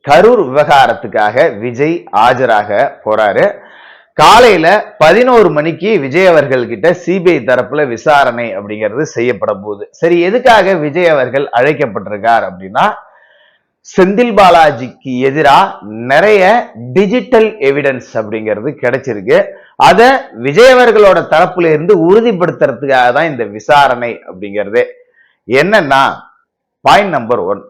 கரூர் விவகாரத்துக்காக விஜய் ஆஜராக போறாரு. காலையில 11 மணிக்கு விஜய் அவர்கள் கிட்ட சிபிஐ தரப்புல விசாரணை அப்படிங்கிறது செய்யப்பட போகுது. சரி, எதுக்காக விஜய் அவர்கள் அழைக்கப்பட்டிருக்கார் அப்படின்னா, செந்தில் பாலாஜிக்கு எதிராக நிறைய டிஜிட்டல் எவிடன்ஸ் அப்படிங்கிறது கிடைச்சிருக்கு. அத விஜய் அவர்களோட தரப்புல இருந்து உறுதிப்படுத்துறதுக்காக தான் இந்த விசாரணை அப்படிங்கிறது. என்னன்னா, பாயிண்ட் நம்பர் 1,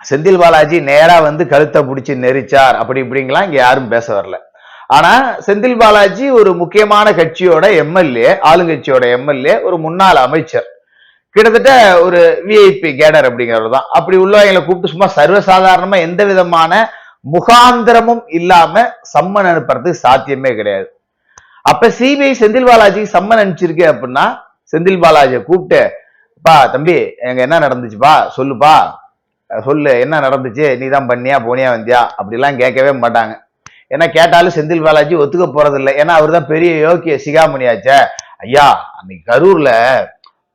செந்தில் பாலாஜி நேரா வந்து கழுத்தை பிடிச்சி நெரிச்சார் அப்படி இப்படிங்கலாம் இங்க யாரும் பேச வரல. ஆனா செந்தில் பாலாஜி ஒரு முக்கியமான கட்சியோட எம்எல்ஏ, ஆளுங்கட்சியோட எம்எல்ஏ, ஒரு முன்னாள் அமைச்சர், கிட்டத்தட்ட ஒரு விஐபி கேடர் அப்படிங்கிறது தான். அப்படி உள்ளவங்களை கூப்பிட்டு சும்மா சர்வசாதாரணமா எந்த விதமான முகாந்திரமும் இல்லாம சம்மன் அனுப்புறதுக்கு சாத்தியமே கிடையாது. அப்ப சிபிஐ செந்தில் பாலாஜி சம்மன் அனுப்பிச்சிருக்கு அப்படின்னா, செந்தில் பாலாஜியை கூப்பிட்டு, பா தம்பி எங்க என்ன நடந்துச்சுப்பா சொல்லுப்பா, சொல்லு என்ன நடந்துச்சு, நீ தான் பண்ணியா போனியா வந்தியா அப்படிலாம் கேட்கவே மாட்டாங்க. ஏன்னா கேட்டாலும் செந்தில் பாலாஜி ஒத்துக்க போறது இல்லை. ஏன்னா அவர் தான் பெரிய யோக்கிய சிகாமணியாச்சே. ஐயா அன்னைக்கு கரூர்ல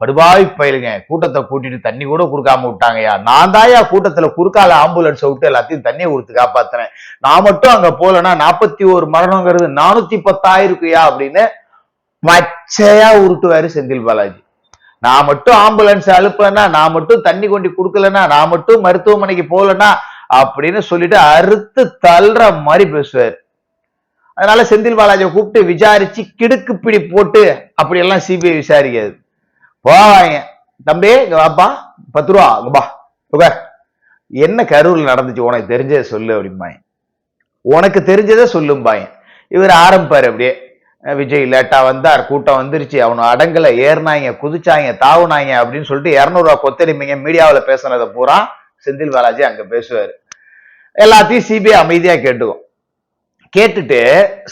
படுபாய் பயிலுங்க கூட்டத்தை கூட்டிட்டு தண்ணி கூட கொடுக்காம விட்டாங்கய்யா, நான் தாயா கூட்டத்துல குறுக்கால ஆம்புலன்ஸ் விட்டு எல்லாத்தையும் தண்ணியை கொடுத்து காப்பாத்தினேன், நான் மட்டும் அங்க போலன்னா 41 மரணங்கிறது 410 இருக்குயா அப்படின்னு பச்சையா உருட்டுவாரு செந்தில் பாலாஜி. நான் மட்டும் ஆம்புலன்ஸ் அனுப்பலன்னா, நான் மட்டும் தண்ணி கொண்டு கொடுக்கலன்னா, நான் மட்டும் மருத்துவமனைக்கு போகலன்னா அப்படின்னு சொல்லிட்டு அறுத்து தள்ளுற மாதிரி பேசுவார். அதனால செந்தில் பாலாஜியை கூப்பிட்டு விசாரிச்சு கிடுக்கு பிடி போட்டு அப்படி எல்லாம் சிபிஐ விசாரிக்காது. போவாங்க, தம்பி இங்க வாப்பா 10 ரூபா இங்க என்ன கரூர்ல நடந்துச்சு உனக்கு தெரிஞ்சதை சொல்லு அப்படிம்பாங்க. உனக்கு தெரிஞ்சதை சொல்லும்பாங்க. இவர் ஆரம்பிப்பாரு அப்படியே, விஜய் லேட்டா வந்தார், கூட்டம் வந்துருச்சு, அவனு அடங்கல, ஏறினாங்க, குதிச்சாங்க, தாவுனாங்க அப்படின்னு சொல்லிட்டு 200 ரூபா கொத்தடிமைங்க மீடியாவில பேசுனதை பூரா செந்தில் பாலாஜி அங்க பேசுவாரு. எல்லாத்தையும் சிபிஐ அமைதியா கேட்டுக்கும். கேட்டுட்டு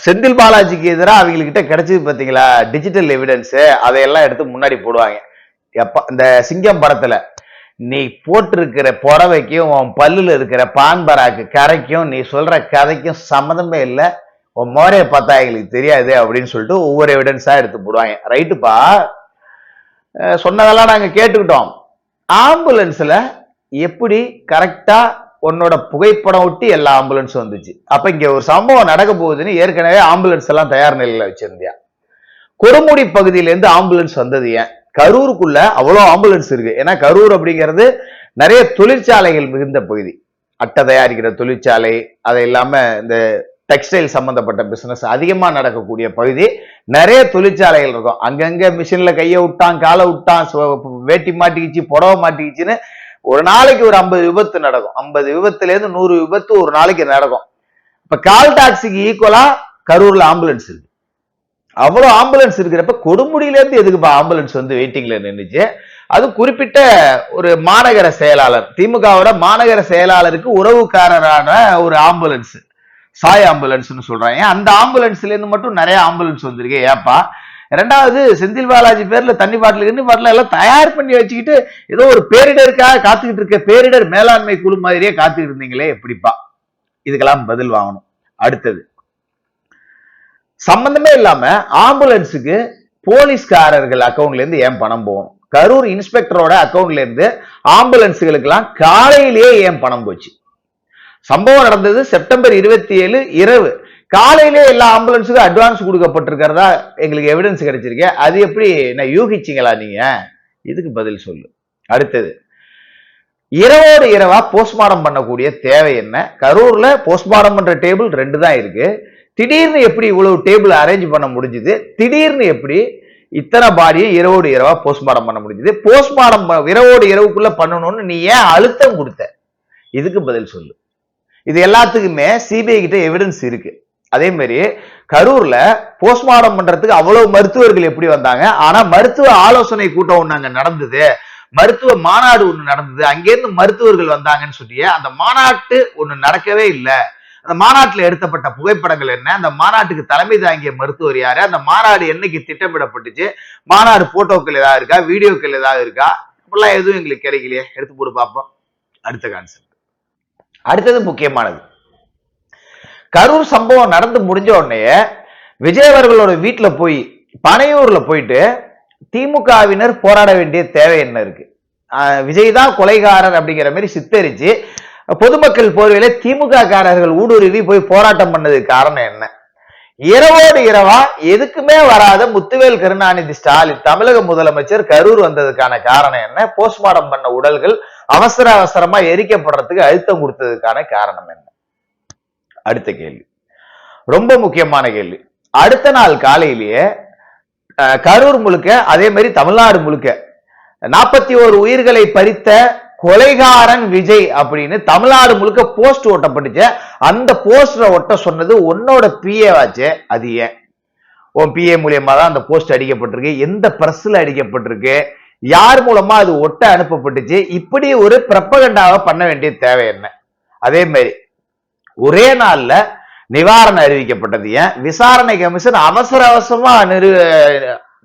செந்தில் பாலாஜிக்கு எதிராக அவங்ககிட்ட கிடைச்சது பாத்தீங்களா டிஜிட்டல் எவிடன்ஸ், அதையெல்லாம் எடுத்து முன்னாடி போடுவாங்க. எப்ப இந்த சிங்கம் படத்துல நீ போட்டிருக்கிற புறவைக்கும் உன் பல்லுல இருக்கிற பான்பராக்கு கரைக்கும் நீ சொல்ற கதைக்கும் சம்மதமே இல்லை, உன் மோரைய பார்த்தா எங்களுக்கு தெரியாது அப்படின்னு சொல்லிட்டு ஒவ்வொரு எவிடன்ஸா எடுத்து போடுவாங்க. ரைட்டுப்பா, சொன்னதெல்லாம் நாங்க கேட்டுக்கிட்டோம். ஆம்புலன்ஸ்ல எப்படி கரெக்டா உன்னோட புகைப்படம் ஒட்டி எல்லா ஆம்புலன்ஸும் வந்துச்சு? அப்ப இங்க ஒரு சம்பவம் நடக்க போகுதுன்னு ஏற்கனவே ஆம்புலன்ஸ் எல்லாம் தயார் நிலையில வச்சிருந்தியா? கொடுமுடி பகுதியில இருந்து ஆம்புலன்ஸ் வந்தது ஏன்? கரூருக்குள்ள அவ்வளவு ஆம்புலன்ஸ் இருக்கு. ஏன்னா கரூர் அப்படிங்கிறது நிறைய தொழிற்சாலைகள் மிகுந்த பகுதி, அட்டை தயாரிக்கிற தொழிற்சாலை, அதை இல்லாம இந்த டெக்ஸ்டைல் சம்பந்தப்பட்ட பிசினஸ் அதிகமா நடக்கக்கூடிய பகுதி, நிறைய தொழிற்சாலைகள் இருக்கும். அங்கங்க மிஷின்ல கையை விட்டான், காலை விட்டான், வேட்டி மாட்டிக்கிச்சு, புடவை மாட்டிக்கிச்சுன்னு ஒரு நாளைக்கு ஒரு 50 விபத்து நடக்கும். 50 விபத்துல இருந்து 100 விபத்து ஒரு நாளைக்கு நடக்கும். இப்ப கால் டாக்ஸிக்கு ஈக்குவலா கரூர்ல ஆம்புலன்ஸ் இருக்கு. அவ்வளவு ஆம்புலன்ஸ் இருக்கிறப்ப கொடுமுடியில இருந்து எதுக்குப்பா ஆம்புலன்ஸ் வந்து வெயிட்டிங்ல நின்றுச்சு? அது குறிப்பிட்ட ஒரு மாநகர செயலாளர், திமுகவோட மாநகர செயலாளருக்கு உறவுக்காரரான ஒரு ஆம்புலன்ஸ், சாய் ஆம்புலன்ஸ்னு சொல்றாங்க. அந்த ஆம்புலன்ஸ்ல இருந்து மட்டும் நிறைய ஆம்புலன்ஸ் வந்திருக்கு. ஏப்பா? ரெண்டாவது, செந்தில் பாலாஜி பேர்ல தண்ணி பாட்டில் எல்லாம் தயார் பண்ணி வச்சுக்கிட்டு ஏதோ ஒரு பேரிடருக்காக காத்துக்கிட்டு இருக்க பேரிடர் மேலாண்மை குழு மாதிரியே காத்துக்கிட்டு இருந்தீங்களே, எப்படிப்பா? இதுக்கெல்லாம் பதில் வாங்கணும். அடுத்தது, சம்பந்தமே இல்லாம ஆம்புலன்ஸுக்கு போலீஸ்காரர்கள் அக்கௌண்ட்ல இருந்து ஏன் பணம் போகணும்? கரூர் இன்ஸ்பெக்டரோட அக்கௌண்ட்ல இருந்து ஆம்புலன்ஸுகளுக்கு எல்லாம் காலையிலேயே ஏன் பணம் போச்சு? சம்பவம் நடந்தது செப்டம்பர் 27 இரவு. காலையிலே எல்லா ஆம்புலன்ஸுக்கும் அட்வான்ஸ் கொடுக்கப்பட்டிருக்கிறதா எங்களுக்கு எவிடன்ஸ் கிடைச்சிருக்கு. அது எப்படி நான் யூகிச்சிங்களா நீங்க? இதுக்கு பதில் சொல்லு. அடுத்தது, இரவோடு இரவா போஸ்ட்மார்டம் பண்ணக்கூடிய தேவை என்ன? கரூர்ல போஸ்ட்மார்டம் பண்ற டேபிள் 2 தான் இருக்கு. திடீர்னு எப்படி இவ்வளவு டேபிள் அரேஞ்ச் பண்ண முடிஞ்சது? திடீர்னு எப்படி இத்தனை பாடியை இரவோடு இரவா போஸ்ட்மார்டம் பண்ண முடிஞ்சது? போஸ்ட்மார்டம் இரவோடு இரவுக்குள்ள பண்ணணும்னு நீ ஏன் அழுத்தம் கொடுத்த? இதுக்கு பதில் சொல்லு. இது எல்லாத்துக்குமே சிபிஐ கிட்ட எவிடன்ஸ் இருக்கு. அதே மாதிரி கரூர்ல போஸ்ட்மார்டம் பண்றதுக்கு அவ்வளவு மருத்துவர்கள் எப்படி வந்தாங்க? ஆனா மருத்துவ ஆலோசனை கூட்டம் ஒண்ணு அங்க நடந்தது, மருத்துவ மாநாடு ஒண்ணு நடந்தது, அங்கிருந்து மருத்துவர்கள் வந்தாங்கன்னு சொல்லி அந்த மாநாட்டு ஒண்ணு நடக்கவே இல்லை. அந்த மாநாட்டுல எடுத்தப்பட்ட புகைப்படங்கள் என்ன? அந்த மாநாட்டுக்கு தலைமை தாங்கிய மருத்துவர் யாரு? அந்த மாநாடு என்னைக்கு திட்டமிடப்பட்டுச்சு? மாநாடு போட்டோக்கள் ஏதாவது இருக்கா? வீடியோக்கள் ஏதாவது இருக்கா? அப்படிலாம் எதுவும் எங்களுக்கு கிடைக்கலையே. எடுத்து போட்டு பார்ப்போம். அடுத்த கான்செப்ட். அடுத்தது முக்கியமானது, கரூர் சம்பவம் நடந்து முடிஞ்ச உடனே விஜய் அவர்களோட வீட்டுல போய் பனையூர்ல போயிட்டு திமுகவினர் போராட வேண்டிய தேவை என்ன இருக்கு? விஜய் தான் கொலைகாரர் அப்படிங்கிற மாதிரி சித்தரிச்சு பொதுமக்கள் போர்வையில திமுக காரர்கள் ஊடுருவி போய் போராட்டம் பண்ணதுக்கு காரணம் என்ன? இரவோடு இரவா எதுக்குமே வராத முத்துவேல் கருணாநிதி ஸ்டாலின் தமிழக முதலமைச்சர் கரூர் வந்ததுக்கான காரணம் என்ன? போஸ்ட்மார்டம் பண்ண உடல்கள் அவசர அவசரமா எரிக்கப்படுறதுக்கு அழுத்தம் கொடுத்ததுக்கான காரணம் என்ன? அடுத்த கேள்வி, ரொம்ப முக்கியமான கேள்வி. அடுத்த நாள் காலையிலேயே கரூர் முழுக்க, அதே மாதிரி தமிழ்நாடு முழுக்க 41 உயிர்களை பறித்த கொலைகாரன் விஜய் அப்படின்னு தமிழ்நாடு முழுக்க போஸ்ட் ஓட்டப்பட்டுச்சு. அந்த போஸ்டரை ஒட்ட சொன்னது உன்னோட பிஏ ஆச்சு. அது ஏன்? உன் பிஏ மூலியமா தான் அந்த போஸ்ட் அடிக்கப்பட்டிருக்கு. எந்த பிரஸ்ல அடிக்கப்பட்டிருக்கு? யார் மூலமா அது ஒட்ட அனுப்பப்பட்டுச்சு? இப்படி ஒரு பிரப்பகண்டாவை பண்ண வேண்டிய தேவை என்ன? அதே மாதிரி ஒரே நாள்ல நிவாரணம் அறிவிக்கப்பட்டது ஏன்? விசாரணை கமிஷன் அவசர அவசரமா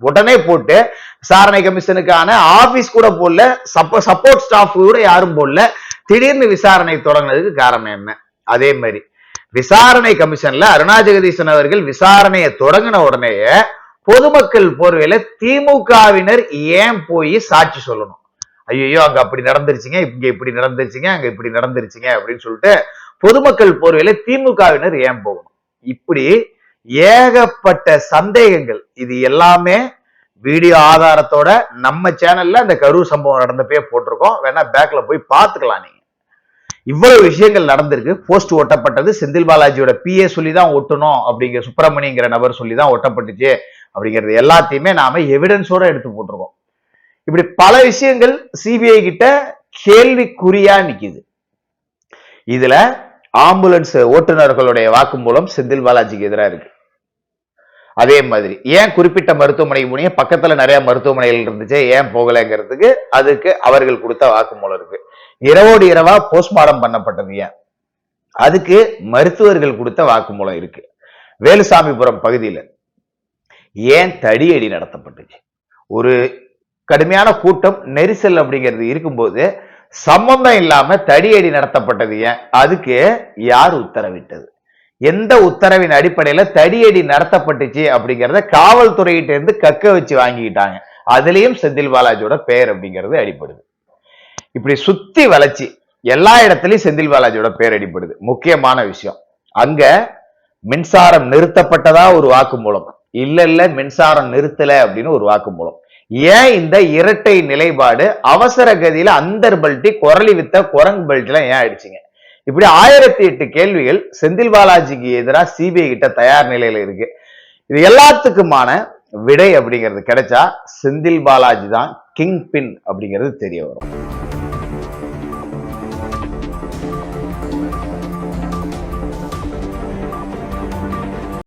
உடனே போட்டு விசாரணை கமிஷனுக்கான ஆபீஸ் கூட போடல, சப்போர்ட் ஸ்டாஃப் கூட யாரும் போடல, திடீர்னு விசாரணை தொடங்கினதுக்கு காரணம் என்ன? அதே மாதிரி விசாரணை கமிஷன்ல அருணா ஜெகதீசன் அவர்கள் விசாரணையை தொடங்கின உடனேயே பொதுமக்கள் போர்வையில திமுகவினர் ஏன் போய் சாட்சி சொல்லணும்? ஐயோ அங்க அப்படி நடந்துருச்சுங்க, இங்க இப்படி நடந்துருச்சுங்க, அங்க இப்படி நடந்துருச்சுங்க அப்படின்னு சொல்லிட்டு பொதுமக்கள் போர்வையில திமுகவினர் ஏன் போகணும்? இப்படி ஏகப்பட்ட சந்தேகங்கள். இது எல்லாமே வீடியோ ஆதாரத்தோட நம்ம சேனல்ல அந்த கரூர் சம்பவம் நடந்தப்பே போட்டிருக்கோம். வேணா பேக்ல போய் பார்த்துக்கலாம். நீங்க இவ்வளவு விஷயங்கள் நடந்திருக்கு. போஸ்ட் ஒட்டப்பட்டது செந்தில் பாலாஜியோட பிஏ சொல்லிதான் ஒட்டணும் அப்படிங்கிற சுப்பிரமணியங்கிற நபர் சொல்லிதான் ஒட்டப்பட்டுச்சு அப்படிங்கிறது எல்லாத்தையுமே நாம எவிடன்ஸோட எடுத்து போட்டிருக்கோம். இப்படி பல விஷயங்கள் சிபிஐ கிட்ட கேள்விக்குறியா நிக்குது. இதுல ஆம்புலன்ஸ் ஓட்டுநர்களுடைய வாக்குமூலம் செந்தில் பாலாஜிக்கு எதிராக இருக்கு. அதே மாதிரி ஏன் குறிப்பிட்ட மருத்துவமனை போனீங்க, பக்கத்துல நிறைய மருத்துவமனைகள் இருந்துச்சு, ஏன் போகலைங்கிறதுக்கு அதுக்கு அவர்கள் கொடுத்த வாக்குமூலம் இருக்கு. இரவோடு இரவா போஸ்ட்மார்டம் பண்ணப்பட்டது ஏன், அதுக்கு மருத்துவர்கள் கொடுத்த வாக்குமூலம் இருக்கு. வேலுசாமிபுரம் பகுதியில ஏன் தடியடி நடத்தப்பட்டுச்சு? ஒரு கடுமையான கூட்டம் நெரிசல் அப்படிங்கிறது இருக்கும்போது சம்பந்தம் இல்லாம தடியடி நடத்தப்பட்டது ஏன், அதுக்கு யார் உத்தரவிட்டது? எந்த உத்தரவின் அடிப்படையில தடியடி நடத்தப்பட்டுச்சு அப்படிங்கறத காவல்துறையிட்ட இருந்து கக்க வச்சு வாங்கிக்கிட்டாங்க. அதுலயும் செந்தில் பாலாஜியோட பெயர் அப்படிங்கிறது அடிப்படுது. இப்படி சுத்தி வளைச்சு எல்லா இடத்துலயும் செந்தில் பாலாஜியோட பெயர் அடிப்படுது. முக்கியமான விஷயம், அங்க மின்சாரம் நிறுத்தப்பட்டதா ஒரு வாக்குமூலம், இல்ல மின்சாரம் நிறுத்தல அப்படின்னு ஒரு வாக்குமூலம். ஏன் இந்த இரட்டை நிலைப்பாடு? அவசர கதியில அந்தர் பல்ட்டி குரலி வித்த குரங்கு பெல்ட்ல ஏன் அடிச்சிங்க? இப்படி 1008 கேள்விகள் செந்தில் பாலாஜிக்கு எதிராக சிபிஐ கிட்ட தயார் நிலையில இருக்கு. இது எல்லாத்துக்குமான விடை அப்படிங்கிறது கிடைச்சா செந்தில் பாலாஜி தான் கிங் பின் அப்படிங்கிறது தெரிய வரும்.